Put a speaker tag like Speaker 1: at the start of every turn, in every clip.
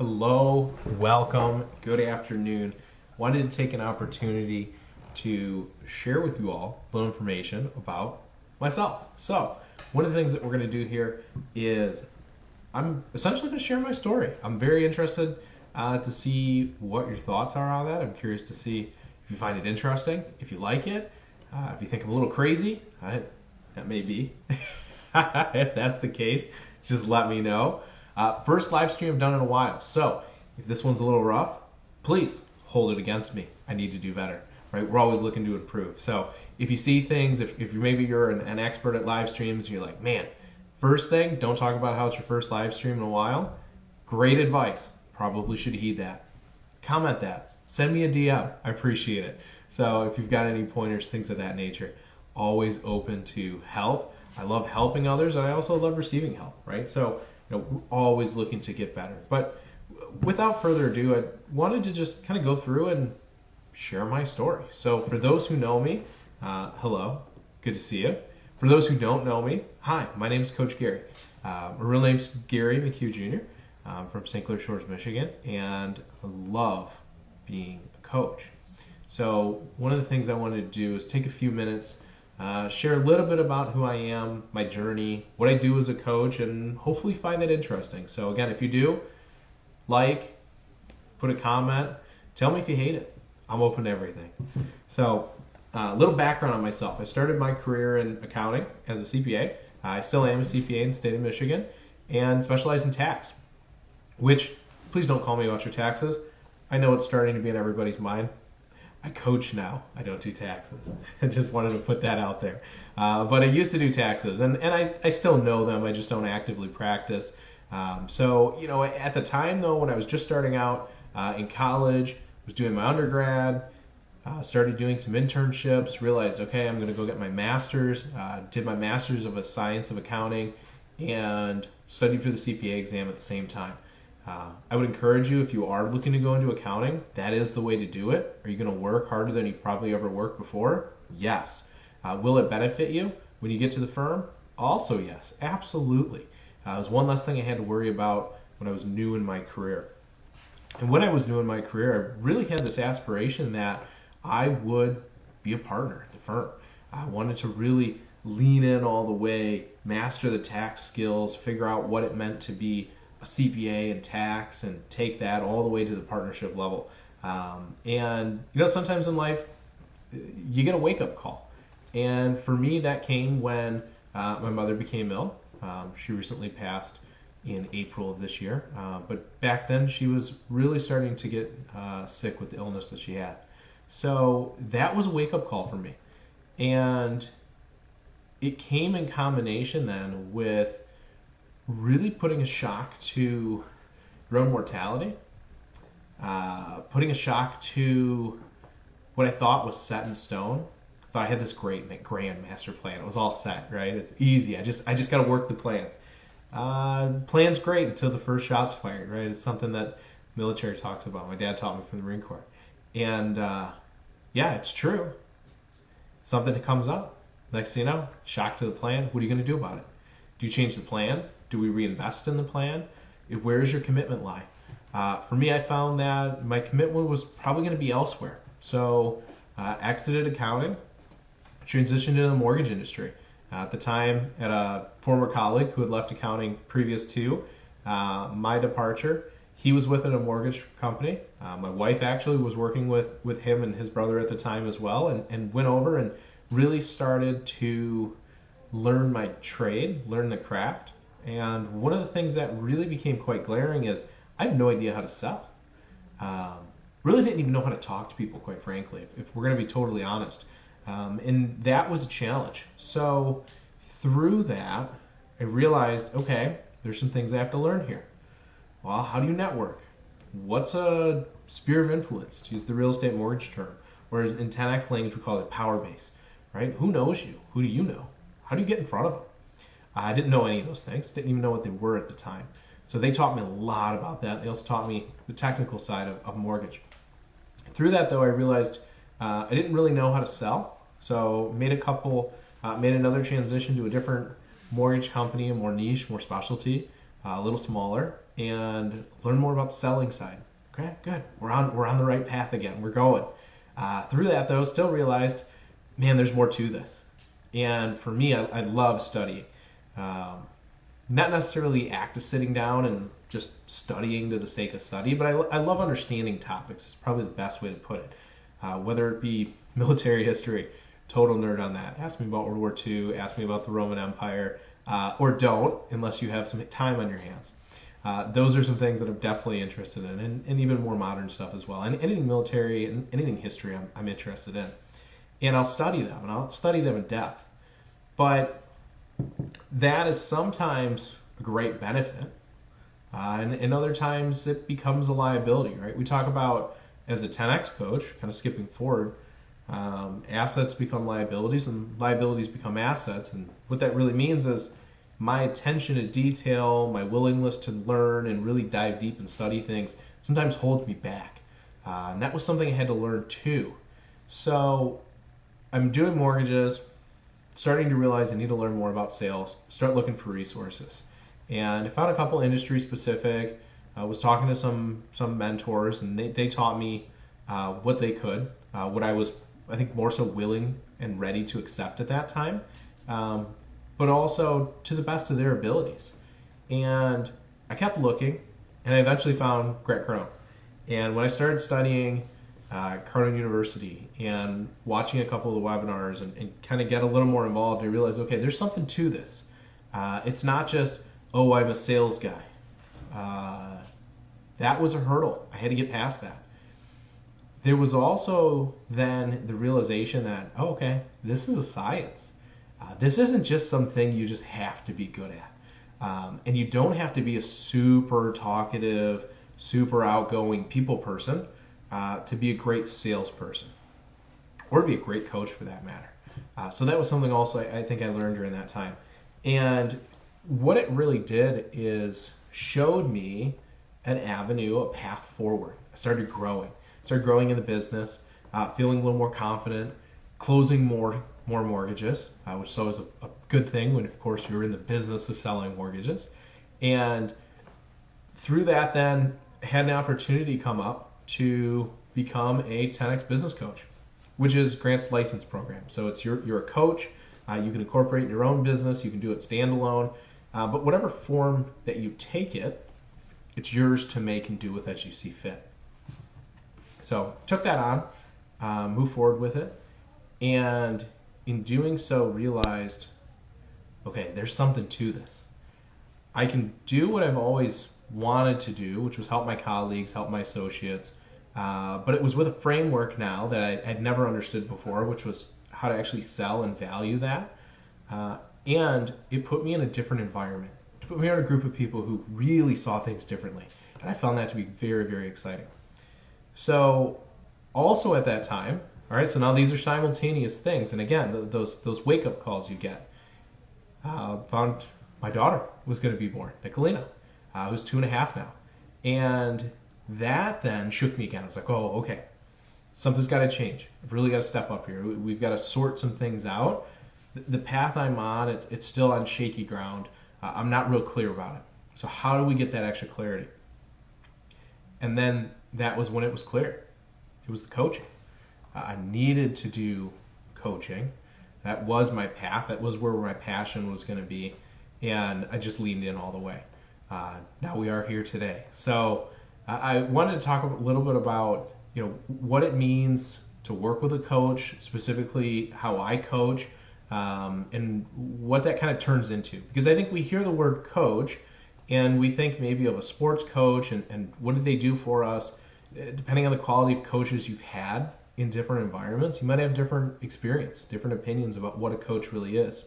Speaker 1: Hello, welcome, good afternoon. Wanted to take an opportunity to share with you all a little information about myself. So, one of the things that we're going to do here is I'm essentially going to share my story. I'm very interested to see what your thoughts are on that. I'm curious to see if you find it interesting, if you like it, if you think I'm a little crazy. That may be. If that's the case, just let me know. First live stream I've done in a while, so if this one's a little rough, please hold it against me. I need to do better, right? We're always looking to improve. So if you see things, if maybe you're an expert at live streams, and you're like, man, first thing, don't talk about how it's your first live stream in a while. Great advice. Probably should heed that. Comment that. Send me a DM. I appreciate it. So if you've got any pointers, things of that nature, always open to help. I love helping others, and I also love receiving help, right? So, we're always looking to get better. But without further ado, I wanted to just kind of go through and share my story. So for those who know me, hello, good to see you. For those who don't know me, hi, my name is Coach Gary. My real name's Gary McHugh Jr. I'm from St. Clair Shores, Michigan, and I love being a coach. So one of the things I wanted to do is take a few minutes, share a little bit about who I am, my journey, what I do as a coach, and hopefully find that interesting. So again, if you do, put a comment, tell me if you hate it. I'm open to everything. So a little background on myself. I started my career in accounting as a CPA. I still am a CPA in the state of Michigan and specialize in tax, which, please don't call me about your taxes. I know it's starting to be in everybody's mind. I coach now. I don't do taxes. I just wanted to put that out there. But I used to do taxes, and I still know them. I just don't actively practice. So, at the time, though, when I was just starting out in college, was doing my undergrad, started doing some internships, realized, okay, I'm going to go get my master's, did my master's of a science of accounting, and studied for the CPA exam at the same time. I would encourage you, if you are looking to go into accounting, that is the way to do it. Are you going to work harder than you've probably ever worked before? Yes. Will it benefit you when you get to the firm? Also yes, absolutely. It was one less thing I had to worry about when I was new in my career. And when I was new in my career, I really had this aspiration that I would be a partner at the firm. I wanted to really lean in all the way, master the tax skills, figure out what it meant to be a CPA and tax, and take that all the way to the partnership level. And sometimes in life you get a wake-up call, and for me that came when my mother became ill. She recently passed in April of this year, but back then she was really starting to get sick with the illness that she had. So that was a wake-up call for me, and it came in combination then with really putting a shock to your own mortality, putting a shock to what I thought was set in stone. I thought I had this great grand master plan. It was all set, right? It's easy. I just got to work the plan. Plan's great until the first shot's fired, right? It's something that military talks about. My dad taught me from the Marine Corps. And yeah, it's true. Something comes up. Next thing you know, shock to the plan. What are you going to do about it? Do you change the plan? Do we reinvest in the plan? Where does your commitment lie? For me, I found that my commitment was probably going to be elsewhere. So exited accounting, transitioned into the mortgage industry. At the time, at a former colleague who had left accounting previous to my departure, he was within a mortgage company. My wife actually was working with him and his brother at the time as well, and went over and really started to learn my trade, learn the craft. And one of the things that really became quite glaring is I have no idea how to sell. Really didn't even know how to talk to people, quite frankly, if we're going to be totally honest. And that was a challenge. So through that, I realized, okay, there's some things I have to learn here. Well, how do you network? What's a sphere of influence, to use the real estate mortgage term? Or in 10X language, we call it power base, right? Who knows you? Who do you know? How do you get in front of them? I didn't know any of those things. Didn't even know what they were at the time. So they taught me a lot about that. They also taught me the technical side of mortgage. Through that, though, I realized I didn't really know how to sell. So made another transition to a different mortgage company, a more niche, more specialty, a little smaller. and learn more about the selling side. Okay, good. We're on the right path again. We're going. Through that though, still realized, man, there's more to this. And for me, I love studying. Not necessarily the act of sitting down and just studying to the sake of study, but I love understanding topics. It's probably the best way to put it. Whether it be military history, total nerd on that. Ask me about World War II, ask me about the Roman Empire, or don't, unless you have some time on your hands. Those are some things that I'm definitely interested in, and even more modern stuff as well. And anything military and anything history I'm interested in. And I'll study them, and I'll study them in depth. But that is sometimes a great benefit, and other times it becomes a liability, right? We talk about, as a 10X coach, kind of skipping forward, assets become liabilities, and liabilities become assets. And what that really means is my attention to detail, my willingness to learn and really dive deep and study things sometimes holds me back. And that was something I had to learn too. So I'm doing mortgages, starting to realize I need to learn more about sales, start looking for resources. And I found a couple industry specific. I was talking to some mentors, and they taught me what they could, what I was, I think, more so willing and ready to accept at that time, but also to the best of their abilities. And I kept looking, and I eventually found Grant Cardone. And when I started studying Cardone University and watching a couple of the webinars and kind of get a little more involved, I realized, okay, there's something to this. It's not just, oh, I'm a sales guy. That was a hurdle. I had to get past that. There was also then the realization that, oh, okay, this is a science. This isn't just something you just have to be good at. And you don't have to be a super talkative, super outgoing people person to be a great salesperson, or to be a great coach for that matter. So that was something also I think I learned during that time. And what it really did is showed me an avenue, a path forward. I started growing in the business, feeling a little more confident, closing more mortgages, which is always a good thing when, of course, you're in the business of selling mortgages. And through that, then had an opportunity come up to become a 10X business coach, which is Grant's license program. So it's you're a coach. You can incorporate in your own business. You can do it standalone. But whatever form that you take it, it's yours to make and do with as you see fit. So took that on, moved forward with it, and in doing so realized, okay, there's something to this. I can do what I've always wanted to do, which was help my colleagues, help my associates, but it was with a framework now that I'd never understood before, which was how to actually sell and value that. And it put me in a different environment. It put me on a group of people who really saw things differently. And I found that to be very, very exciting. So also at that time, all right, so now these are simultaneous things. And again, those wake-up calls you get. Found my daughter was going to be born, Nicolina, who's 2.5 now. And that then shook me again. I was like, oh, okay, something's got to change. I've really got to step up here. We've got to sort some things out. The path I'm on, it's still on shaky ground. I'm not real clear about it. So how do we get that extra clarity? And then that was when it was clear. It was the coaching. I needed to do coaching. That was my path. That was where my passion was going to be. And I just leaned in all the way. Now we are here today. So I wanted to talk a little bit about, what it means to work with a coach, specifically how I coach, and what that kind of turns into. Because I think we hear the word coach and we think maybe of a sports coach and what did they do for us. Depending on the quality of coaches you've had in different environments, you might have different experience, different opinions about what a coach really is.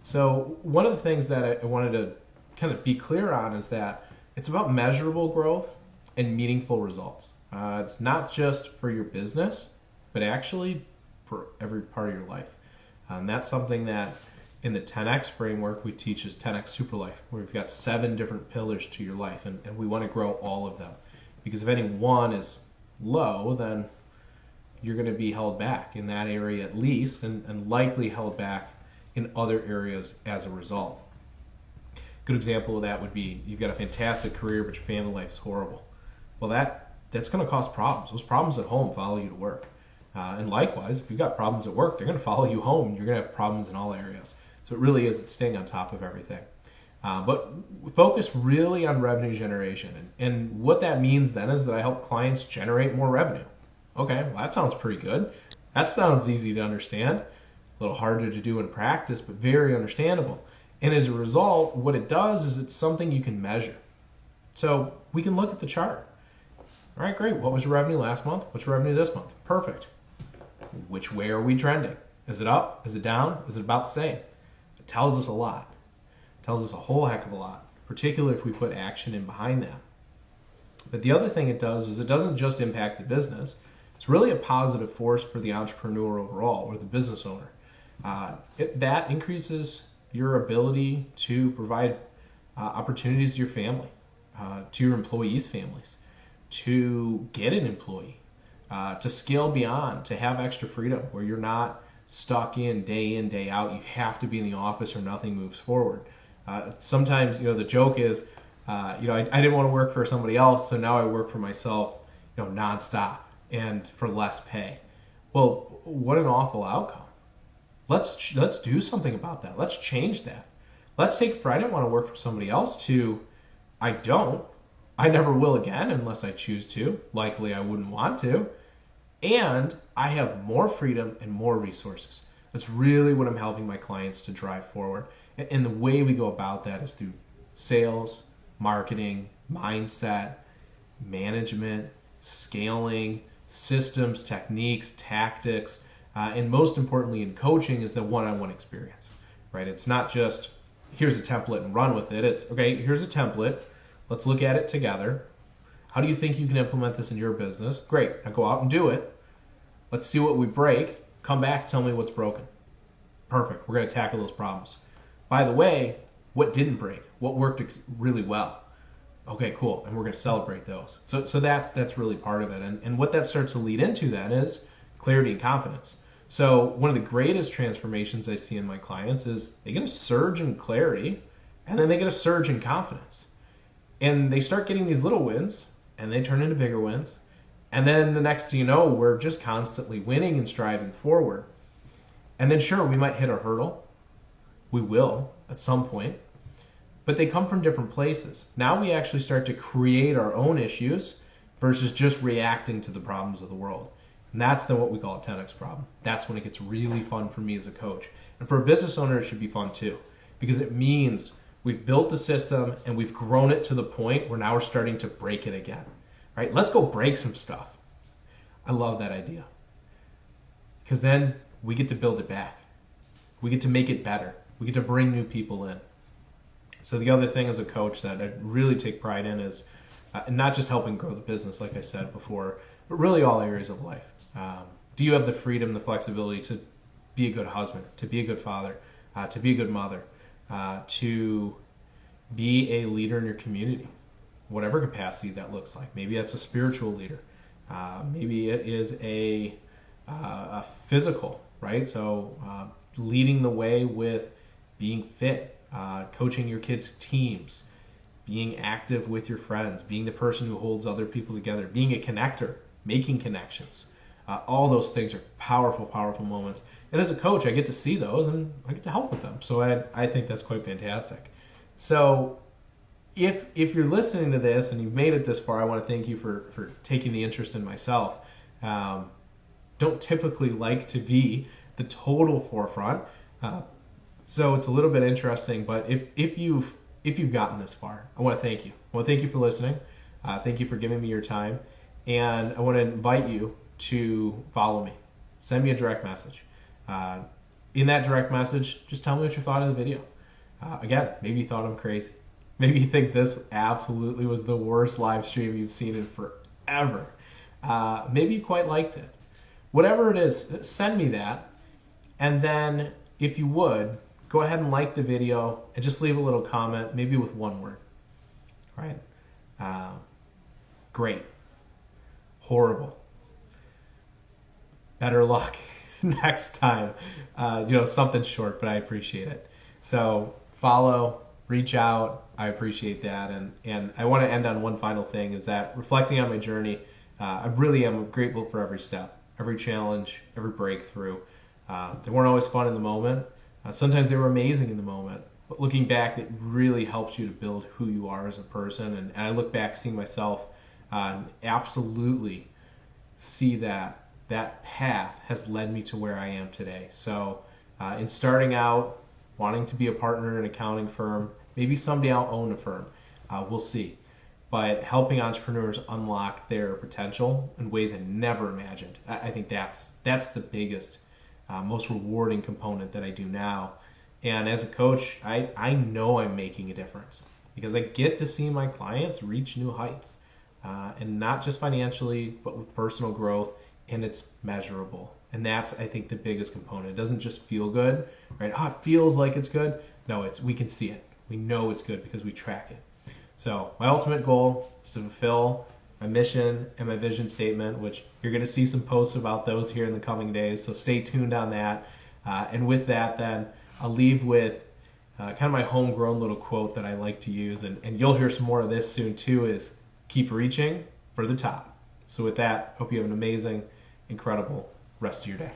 Speaker 1: So one of the things that I wanted to kind of be clear on is that it's about measurable growth and meaningful results. It's not just for your business, but actually for every part of your life. And that's something that in the 10X framework we teach is 10X Super Life, where we've got 7 different pillars to your life, and we want to grow all of them. Because if any one is low, then you're going to be held back in that area at least, and likely held back in other areas as a result. Good example of that would be you've got a fantastic career, but your family life is horrible. Well, that's going to cause problems. Those problems at home follow you to work. And likewise, if you've got problems at work, they're going to follow you home. You're going to have problems in all areas. So it really is staying on top of everything. But focus really on revenue generation. And what that means then is that I help clients generate more revenue. Okay, well, that sounds pretty good. That sounds easy to understand. A little harder to do in practice, but very understandable. And as a result, what it does is it's something you can measure. So we can look at the chart. All right, great. What was your revenue last month? What's your revenue this month? Perfect. Which way are we trending? Is it up? Is it down? Is it about the same? It tells us a lot. It tells us a whole heck of a lot, particularly if we put action in behind that. But the other thing it does is it doesn't just impact the business. It's really a positive force for the entrepreneur overall, or the business owner. That increases your ability to provide opportunities to your family, to your employees' families, to get an employee, to scale beyond, to have extra freedom where you're not stuck in, day out. You have to be in the office or nothing moves forward. Sometimes, the joke is, I didn't want to work for somebody else, so now I work for myself, nonstop and for less pay. Well, what an awful outcome. Let's do something about that. Let's change that. Let's take for I didn't want to work for somebody else to I never will again unless I choose to. Likely I wouldn't want to. And I have more freedom and more resources. That's really what I'm helping my clients to drive forward. And the way we go about that is through sales, marketing, mindset, management, scaling, systems, techniques, tactics, and most importantly in coaching is the one-on-one experience, right? It's not just here's a template and run with it. It's okay, here's a template. Let's look at it together. How do you think you can implement this in your business? Great. Now go out and do it. Let's see what we break. Come back, tell me what's broken. Perfect. We're going to tackle those problems. By the way, what didn't break? What worked really well? Okay, cool. And we're going to celebrate those. So that's really part of it. And what that starts to lead into then is clarity and confidence. So one of the greatest transformations I see in my clients is they get a surge in clarity and then they get a surge in confidence. And they start getting these little wins and they turn into bigger wins. And then the next thing you know, we're just constantly winning and striving forward. And then sure, we might hit a hurdle. We will at some point. But they come from different places. Now we actually start to create our own issues versus just reacting to the problems of the world. And that's then what we call a 10x problem. That's when it gets really fun for me as a coach. And for a business owner, it should be fun too. Because it means we've built the system and we've grown it to the point where now we're starting to break it again. Right? Let's go break some stuff. I love that idea. Because then we get to build it back. We get to make it better. We get to bring new people in. So the other thing as a coach that I really take pride in is not just helping grow the business, like I said before, but really all areas of life. Do you have the freedom, the flexibility to be a good husband, to be a good father, to be a good mother, to be a leader in your community, whatever capacity that looks like? Maybe that's a spiritual leader. Maybe it is a physical, right? So leading the way with being fit, coaching your kids' teams, being active with your friends, being the person who holds other people together, being a connector, making connections. All those things are powerful, powerful moments. And as a coach, I get to see those and I get to help with them. So I think that's quite fantastic. So if you're listening to this and you've made it this far, I want to thank you for taking the interest in myself. Don't typically like to be the total forefront. So it's a little bit interesting, but if you've gotten this far, I want to thank you. I want to thank you for listening. Thank you for giving me your time. And I want to invite you to follow me. Send me a direct message. In that direct message, just tell me what you thought of the video. Again, maybe you thought I'm crazy. Maybe you think this absolutely was the worst live stream you've seen in forever. Maybe you quite liked it. Whatever it is, send me that. And then, if you would, go ahead and like the video and just leave a little comment, maybe with one word. Right? Great. Horrible. Better luck next time. Something short, but I appreciate it. So follow, reach out. I appreciate that. And I want to end on one final thing is that reflecting on my journey, I really am grateful for every step, every challenge, every breakthrough. They weren't always fun in the moment. Sometimes they were amazing in the moment. But looking back, it really helps you to build who you are as a person. And I look back, seeing myself, absolutely see that that path has led me to where I am today. So in starting out, wanting to be a partner in an accounting firm, maybe someday I'll own a firm. We'll see. But helping entrepreneurs unlock their potential in ways I never imagined. I think that's the biggest, most rewarding component that I do now. And as a coach, I know I'm making a difference because I get to see my clients reach new heights. And not just financially, but with personal growth, and it's measurable. And that's, I think, the biggest component. It doesn't just feel good, right? Oh, it feels like it's good. No, we can see it. We know it's good because we track it. So my ultimate goal is to fulfill my mission and my vision statement, which you're going to see some posts about those here in the coming days. So stay tuned on that. And with that, then I'll leave with kind of my homegrown little quote that I like to use, and you'll hear some more of this soon too, is keep reaching for the top. So with that, hope you have an amazing, incredible rest of your day.